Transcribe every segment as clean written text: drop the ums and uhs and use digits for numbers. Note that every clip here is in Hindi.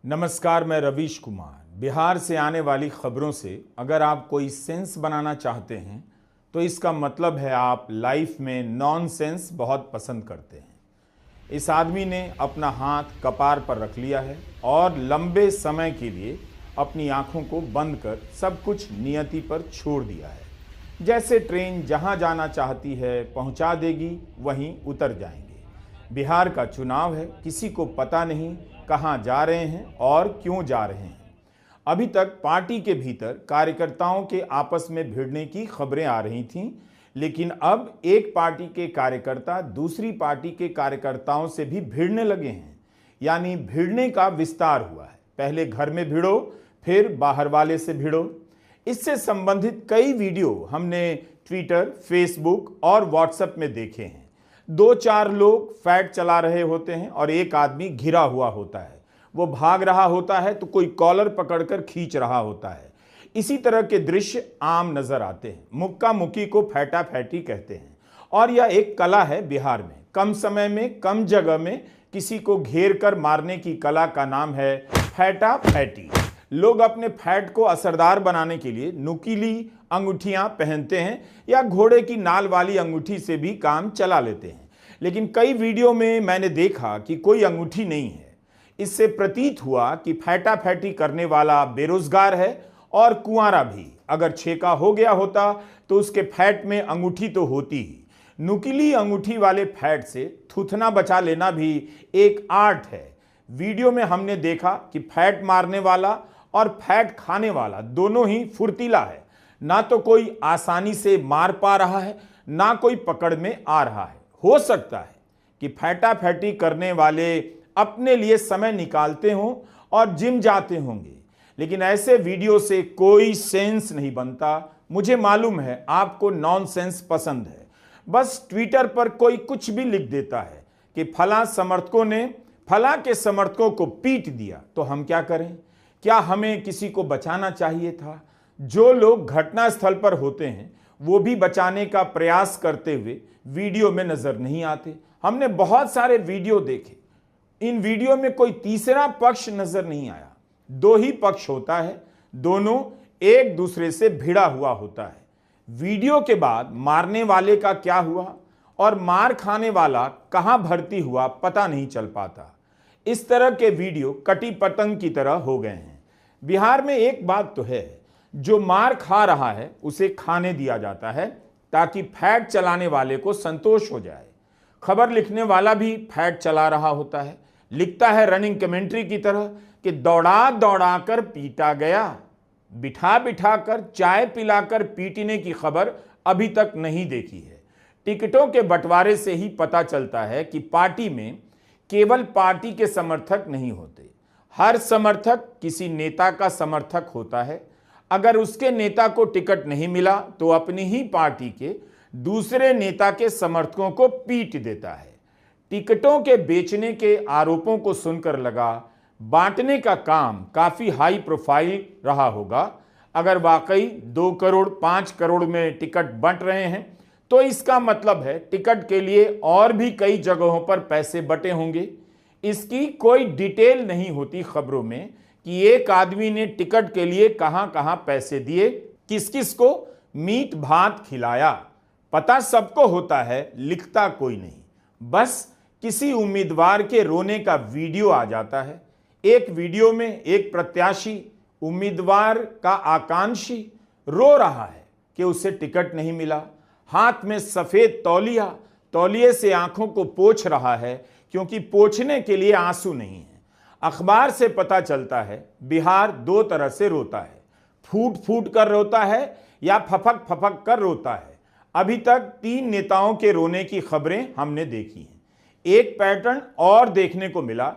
नमस्कार, मैं रवीश कुमार। बिहार से आने वाली खबरों से अगर आप कोई सेंस बनाना चाहते हैं तो इसका मतलब है आप लाइफ में नॉनसेंस बहुत पसंद करते हैं। इस आदमी ने अपना हाथ कपार पर रख लिया है और लंबे समय के लिए अपनी आंखों को बंद कर सब कुछ नियति पर छोड़ दिया है। जैसे ट्रेन जहां जाना चाहती है पहुंचा देगी, वहीं उतर जाएंगे। बिहार का चुनाव है, किसी को पता नहीं कहां जा रहे हैं और क्यों जा रहे हैं। अभी तक पार्टी के भीतर कार्यकर्ताओं के आपस में भिड़ने की खबरें आ रही थीं, लेकिन अब एक पार्टी के कार्यकर्ता दूसरी पार्टी के कार्यकर्ताओं से भी भिड़ने लगे हैं। यानी भिड़ने का विस्तार हुआ है। पहले घर में भिड़ो, फिर बाहर वाले से भिड़ो। इससे संबंधित कई वीडियो हमने ट्विटर, फेसबुक और व्हाट्सएप में देखे हैं। 2-4 लोग फैट चला रहे होते हैं और एक आदमी घिरा हुआ होता है। वो भाग रहा होता है तो कोई कॉलर पकड़कर खींच रहा होता है। इसी तरह के दृश्य आम नजर आते हैं। मुक्का मुक्की को फैटा फैटी कहते हैं और यह एक कला है बिहार में। कम समय में कम जगह में किसी को घेर कर मारने की कला का नाम है फैटा फैटी। लोग अपने फैट को असरदार बनाने के लिए नुकीली अंगूठियां पहनते हैं या घोड़े की नाल वाली अंगूठी से भी काम चला लेते हैं। लेकिन कई वीडियो में मैंने देखा कि कोई अंगूठी नहीं है। इससे प्रतीत हुआ कि फैटा फैटी करने वाला बेरोजगार है और कुंवारा भी। अगर छेका हो गया होता तो उसके फैट में अंगूठी तो होती ही। नुकीली अंगूठी वाले फैट से थूथना बचा लेना भी एक आर्ट है। वीडियो में हमने देखा कि फैट मारने वाला और फैट खाने वाला दोनों ही फुर्तीला है। ना तो कोई आसानी से मार पा रहा है, ना कोई पकड़ में आ रहा है। हो सकता है कि फैटा फैटी करने वाले अपने लिए समय निकालते हों और जिम जाते होंगे, लेकिन ऐसे वीडियो से कोई सेंस नहीं बनता। मुझे मालूम है आपको नॉनसेंस पसंद है। बस ट्विटर पर कोई कुछ भी लिख देता है कि फलां समर्थकों ने फलां के समर्थकों को पीट दिया, तो हम क्या करें? क्या हमें किसी को बचाना चाहिए था? जो लोग घटनास्थल पर होते हैं वो भी बचाने का प्रयास करते हुए वीडियो में नजर नहीं आते। हमने बहुत सारे वीडियो देखे, इन वीडियो में कोई तीसरा पक्ष नजर नहीं आया। 2 ही पक्ष होता है, दोनों एक दूसरे से भिड़ा हुआ होता है। वीडियो के बाद मारने वाले का क्या हुआ और मार खाने वाला कहां भर्ती हुआ पता नहीं चल पाता। इस तरह के वीडियो कटी पतंग की तरह हो गए हैं। बिहार में एक बात तो है, जो मार खा रहा है उसे खाने दिया जाता है ताकि फैट चलाने वाले को संतोष हो जाए। खबर लिखने वाला भी फैट चला रहा होता है, लिखता है रनिंग कमेंट्री की तरह कि दौड़ा दौड़ा कर पीटा गया। बिठा बिठा कर चाय पिलाकर पीटने की खबर अभी तक नहीं देखी है। टिकटों के बंटवारे से ही पता चलता है कि पार्टी में केवल पार्टी के समर्थक नहीं होते। हर समर्थक किसी नेता का समर्थक होता है। अगर उसके नेता को टिकट नहीं मिला तो अपनी ही पार्टी के दूसरे नेता के समर्थकों को पीट देता है। टिकटों के बेचने के आरोपों को सुनकर लगा बांटने का काम काफी हाई प्रोफाइल रहा होगा। अगर वाकई 2 करोड़ 5 करोड़ में टिकट बंट रहे हैं तो इसका मतलब है टिकट के लिए और भी कई जगहों पर पैसे बटे होंगे। इसकी कोई डिटेल नहीं होती खबरों में कि एक आदमी ने टिकट के लिए कहां कहां पैसे दिए, किस किस को मीट भात खिलाया। पता सबको होता है, लिखता कोई नहीं। बस किसी उम्मीदवार के रोने का वीडियो आ जाता है। एक वीडियो में एक प्रत्याशी उम्मीदवार का आकांक्षी रो रहा है कि उसे टिकट नहीं मिला। हाथ में सफेद तौलिया, तौलिए से आंखों को पोंछ रहा है क्योंकि पोंछने के लिए आंसू नहीं है। अखबार से पता चलता है बिहार 2 तरह से रोता है, फूट फूट कर रोता है या फपक फपक कर रोता है। अभी तक 3 नेताओं के रोने की खबरें हमने देखी हैं। एक पैटर्न और देखने को मिला।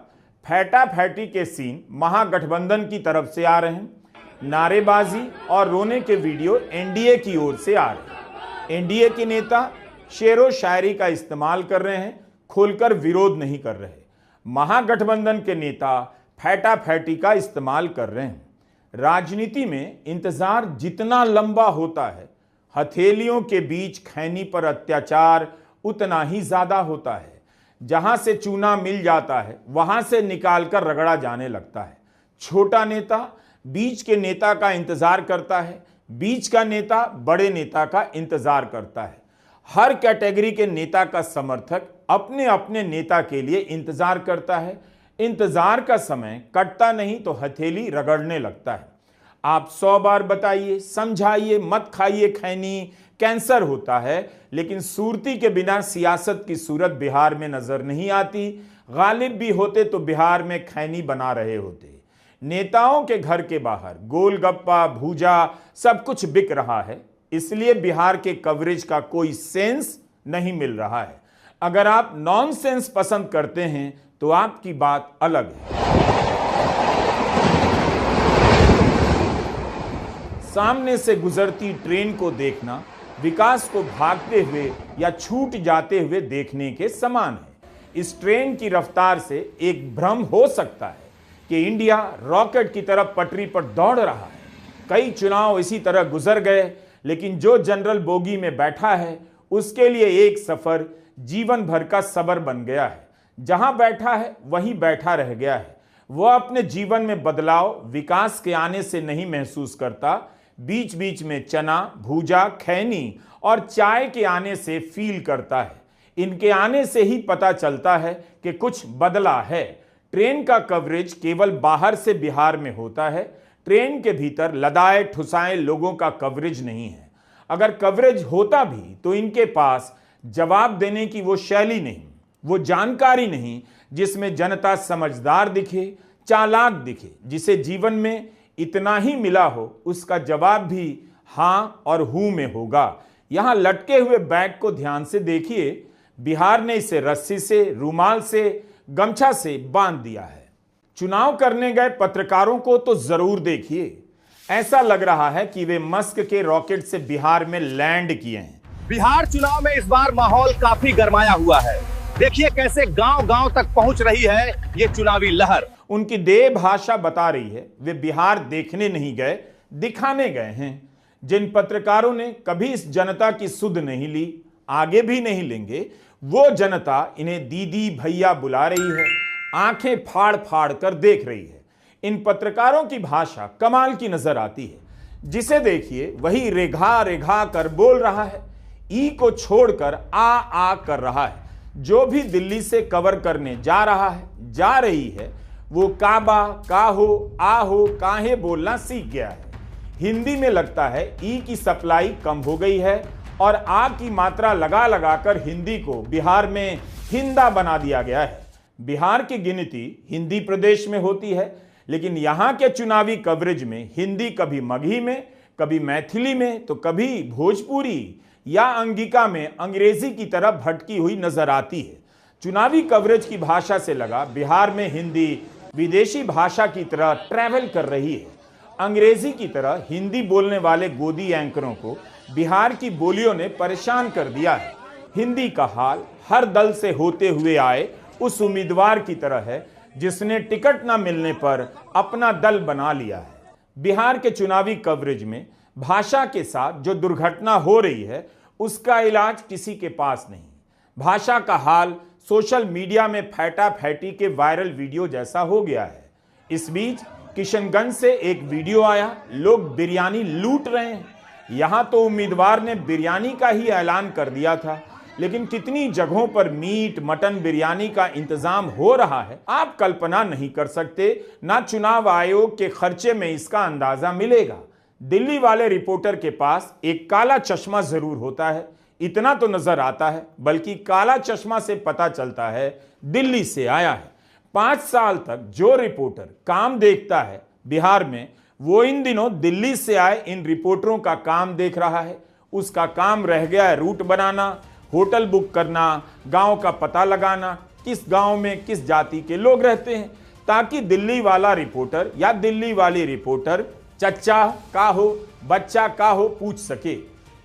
फैटा फैटी के सीन महागठबंधन की तरफ से आ रहे हैं। नारेबाजी और रोने के वीडियो एनडीए की ओर से आ रहे हैं। एनडीए के नेता शेरो शायरी का इस्तेमाल कर रहे हैं, खोलकर विरोध नहीं कर रहे। महागठबंधन के नेता फैटा फैटी का इस्तेमाल कर रहे हैं। राजनीति में इंतजार जितना लंबा होता है, हथेलियों के बीच खैनी पर अत्याचार उतना ही ज्यादा होता है। जहां से चूना मिल जाता है वहां से निकालकर रगड़ा जाने लगता है। छोटा नेता बीच के नेता का इंतजार करता है, बीच का नेता बड़े नेता का इंतजार करता है। हर कैटेगरी के नेता का समर्थक अपने अपने नेता के लिए इंतजार करता है। इंतजार का समय कटता नहीं तो हथेली रगड़ने लगता है। आप 100 बार बताइए, समझाइए, मत खाइए खैनी, कैंसर होता है, लेकिन सूरती के बिना सियासत की सूरत बिहार में नजर नहीं आती। गालिब भी होते तो बिहार में खैनी बना रहे होते। नेताओं के घर के बाहर गोलगप्पा, भूजा सब कुछ बिक रहा है, इसलिए बिहार के कवरेज का कोई सेंस नहीं मिल रहा है। अगर आप नॉनसेंस पसंद करते हैं तो आपकी बात अलग है। सामने से गुजरती ट्रेन को देखना विकास को भागते हुए या छूट जाते हुए देखने के समान है। इस ट्रेन की रफ्तार से एक भ्रम हो सकता है कि इंडिया रॉकेट की तरफ पटरी पर दौड़ रहा है। कई चुनाव इसी तरह गुजर गए, लेकिन जो जनरल बोगी में बैठा है उसके लिए एक सफर जीवन भर का सबर बन गया है। जहां बैठा है वहीं बैठा रह गया है। वह अपने जीवन में बदलाव विकास के आने से नहीं महसूस करता, बीच बीच में चना, भूजा, खैनी और चाय के आने से फील करता है। इनके आने से ही पता चलता है कि कुछ बदला है। ट्रेन का कवरेज केवल बाहर से बिहार में होता है, ट्रेन के भीतर लदाए ठुसाए लोगों का कवरेज नहीं है। अगर कवरेज होता भी तो इनके पास जवाब देने की वो शैली नहीं, वो जानकारी नहीं जिसमें जनता समझदार दिखे, चालाक दिखे, जिसे जीवन में इतना ही मिला हो उसका जवाब भी हां और हूं में होगा। यहां लटके हुए बैग को ध्यान से देखिए। बिहार ने इसे रस्सी से, रूमाल से, गमछा से बांध दिया है। चुनाव करने गए पत्रकारों को तो जरूर देखिए। ऐसा लग रहा है कि वे मस्क के रॉकेट से बिहार में लैंड किए हैं। बिहार चुनाव में इस बार माहौल काफी गरमाया हुआ है। देखिए कैसे गांव-गांव तक पहुंच रही है ये चुनावी लहर। उनकी देह भाषा बता रही है वे बिहार देखने नहीं गए, दिखाने गए हैं। जिन पत्रकारों ने कभी इस जनता की सुध नहीं ली, आगे भी नहीं लेंगे, वो जनता इन्हें दीदी भैया बुला रही है, आंखें फाड़ फाड़ कर देख रही है। इन पत्रकारों की भाषा कमाल की नजर आती है। जिसे देखिए वही रेघा रेघा कर बोल रहा है, ई को छोड़कर आ कर रहा है। जो भी दिल्ली से कवर करने जा रहा है, जा रही है, वो काबा, काहो, आहो, काहे बोलना सीख गया है। हिंदी में लगता है ई की सप्लाई कम हो गई है और आ की मात्रा लगा लगाकर हिंदी को बिहार में हिंदा बना दिया गया है। बिहार की गिनती हिंदी प्रदेश में होती है, लेकिन यहां के चुनावी कवरेज में हिंदी कभी मगही में, कभी मैथिली में, तो कभी भोजपुरी या अंगिका में अंग्रेजी की तरफ भटकी हुई नजर आती है। चुनावी कवरेज की भाषा से लगा बिहार में हिंदी विदेशी भाषा की तरह ट्रैवल कर रही है। अंग्रेजी की तरह हिंदी बोलने वाले गोदी एंकरों को बिहार की बोलियों ने परेशान कर दिया है। हिंदी का हाल हर दल से होते हुए आए उस उम्मीदवार की तरह है जिसने टिकट न मिलने पर अपना दल बना लिया है। बिहार के चुनावी कवरेज में भाषा के साथ जो दुर्घटना हो रही है उसका इलाज किसी के पास नहीं। भाषा का हाल सोशल मीडिया में फैटा फैटी के वायरल वीडियो जैसा हो गया है। इस बीच किशनगंज से एक वीडियो आया, लोग बिरयानी लूट रहे हैं। यहां तो उम्मीदवार ने बिरयानी का ही ऐलान कर दिया था, लेकिन कितनी जगहों पर मीट, मटन, बिरयानी का इंतजाम हो रहा है आप कल्पना नहीं कर सकते। ना चुनाव आयोग के खर्चे में इसका अंदाजा मिलेगा। दिल्ली वाले रिपोर्टर के पास एक काला चश्मा जरूर होता है, इतना तो नजर आता है, बल्कि काला चश्मा से पता चलता है दिल्ली से आया है। 5 साल तक जो रिपोर्टर काम देखता है बिहार में, वो इन दिनों दिल्ली से आए इन रिपोर्टरों का काम देख रहा है। उसका काम रह गया है रूट बनाना, होटल बुक करना, गांव का पता लगाना, किस गांव में किस जाति के लोग रहते हैं, ताकि दिल्ली वाला रिपोर्टर या दिल्ली वाली रिपोर्टर चच्चा का हो, बच्चा का हो पूछ सके।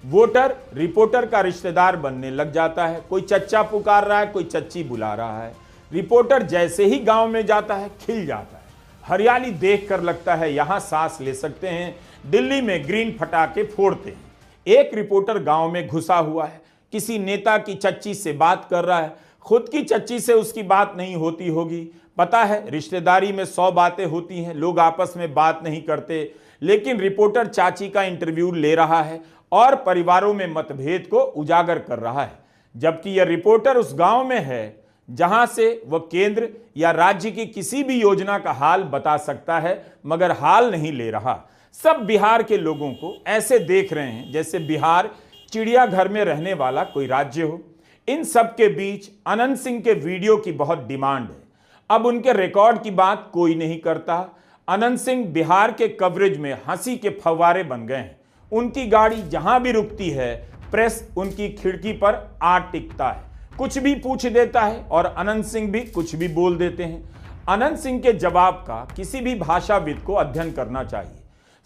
वोटर रिपोर्टर का रिश्तेदार बनने लग जाता है। कोई चच्चा पुकार रहा है, कोई चच्ची बुला रहा है। रिपोर्टर जैसे ही गांव में जाता है खिल जाता है। हरियाली देखकर लगता है यहां सांस ले सकते हैं। दिल्ली में ग्रीन फटाके फोड़ते हैं। एक रिपोर्टर गांव में घुसा हुआ है, किसी नेता की चच्ची से बात कर रहा है। खुद की चच्ची से उसकी बात नहीं होती होगी, पता है रिश्तेदारी में 100 बातें होती हैं, लोग आपस में बात नहीं करते, लेकिन रिपोर्टर चाची का इंटरव्यू ले रहा है और परिवारों में मतभेद को उजागर कर रहा है, जबकि यह रिपोर्टर उस गांव में है जहां से वह केंद्र या राज्य की किसी भी योजना का हाल बता सकता है, मगर हाल नहीं ले रहा। सब बिहार के लोगों को ऐसे देख रहे हैं जैसे बिहार चिड़ियाघर में रहने वाला कोई राज्य हो। इन सब के बीच अनंत सिंह के वीडियो की बहुत डिमांड है। अब उनके रिकॉर्ड की बात कोई नहीं करता। अनंत सिंह बिहार के कवरेज में हंसी के फव्वारे बन गए हैं। उनकी गाड़ी जहां भी रुकती है, प्रेस उनकी खिड़की पर आ टिकता है, कुछ भी पूछ देता है और अनंत सिंह भी कुछ भी बोल देते हैं। अनंत सिंह के जवाब का किसी भी भाषाविद को अध्ययन करना चाहिए।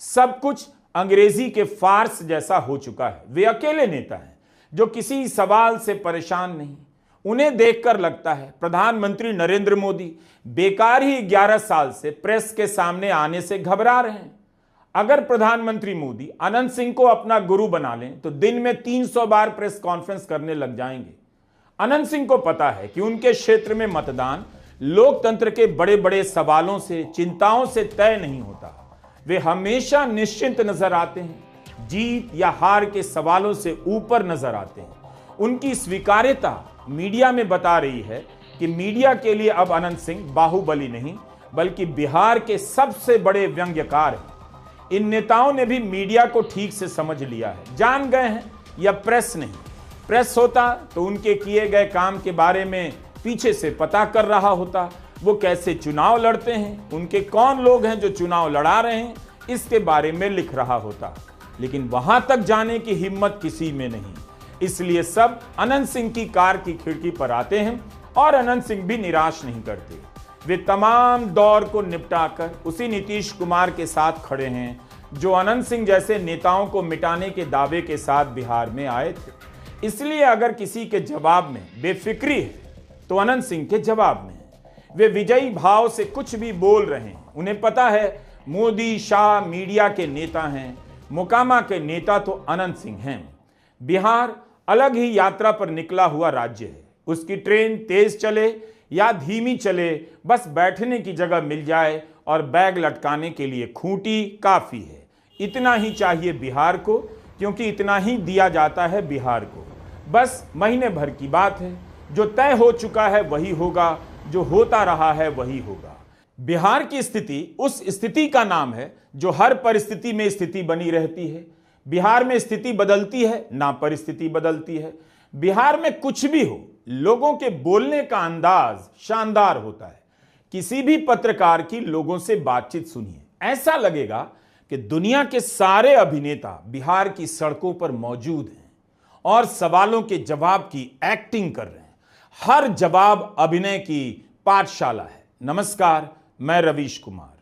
सब कुछ अंग्रेजी के फार्स जैसा हो चुका है। वे अकेले नेता हैं जो किसी सवाल से परेशान नहीं। उन्हें देखकर लगता है प्रधानमंत्री नरेंद्र मोदी बेकार ही 11 साल से प्रेस के सामने आने से घबरा रहे हैं। अगर प्रधानमंत्री मोदी अनंत सिंह को अपना गुरु बना लें तो दिन में 300 बार प्रेस कॉन्फ्रेंस करने लग जाएंगे। अनंत सिंह को पता है कि उनके क्षेत्र में मतदान लोकतंत्र के बड़े बड़े सवालों से, चिंताओं से तय नहीं होता। वे हमेशा निश्चिंत नजर आते हैं, जीत या हार के सवालों से ऊपर नजर आते हैं। उनकी स्वीकार्यता मीडिया में बता रही है कि मीडिया के लिए अब अनंत सिंह बाहुबली नहीं बल्कि बिहार के सबसे बड़े व्यंग्यकार हैं। इन नेताओं ने भी मीडिया को ठीक से समझ लिया है, जान गए हैं यह प्रेस नहीं। प्रेस होता तो उनके किए गए काम के बारे में पीछे से पता कर रहा होता, वो कैसे चुनाव लड़ते हैं, उनके कौन लोग हैं जो चुनाव लड़ा रहे हैं, इसके बारे में लिख रहा होता। लेकिन वहां तक जाने की हिम्मत किसी में नहीं। इसलिए सब अनंत सिंह की कार की खिड़की पर आते हैं और अनंत सिंह भी निराश नहीं करते। वे तमाम दौर को निपटाकर उसी नीतीश कुमार के साथ खड़े हैं जो अनंत सिंह जैसे नेताओं को मिटाने के दावे के साथ बिहार में आए थे। इसलिए अगर किसी के जवाब में बेफिक्री है तो अनंत सिंह के जवाब में है। वे विजयी भाव से कुछ भी बोल रहे हैं। उन्हें पता है मोदी शाह मीडिया के नेता हैं, मोकामा के नेता तो अनंत सिंह हैं। बिहार अलग ही यात्रा पर निकला हुआ राज्य है। उसकी ट्रेन तेज चले या धीमी चले, बस बैठने की जगह मिल जाए और बैग लटकाने के लिए खूंटी काफी है। इतना ही चाहिए बिहार को, क्योंकि इतना ही दिया जाता है बिहार को। बस महीने भर की बात है। जो तय हो चुका है वही होगा, जो होता रहा है वही होगा। बिहार की स्थिति उस स्थिति का नाम है जो हर परिस्थिति में स्थिति बनी रहती है। बिहार में स्थिति बदलती है ना परिस्थिति बदलती है। बिहार में कुछ भी हो, लोगों के बोलने का अंदाज शानदार होता है। किसी भी पत्रकार की लोगों से बातचीत सुनिए, ऐसा लगेगा कि दुनिया के सारे अभिनेता बिहार की सड़कों पर मौजूद हैं और सवालों के जवाब की एक्टिंग कर रहे हैं। हर जवाब अभिनय की पाठशाला है। नमस्कार, मैं रवीश कुमार।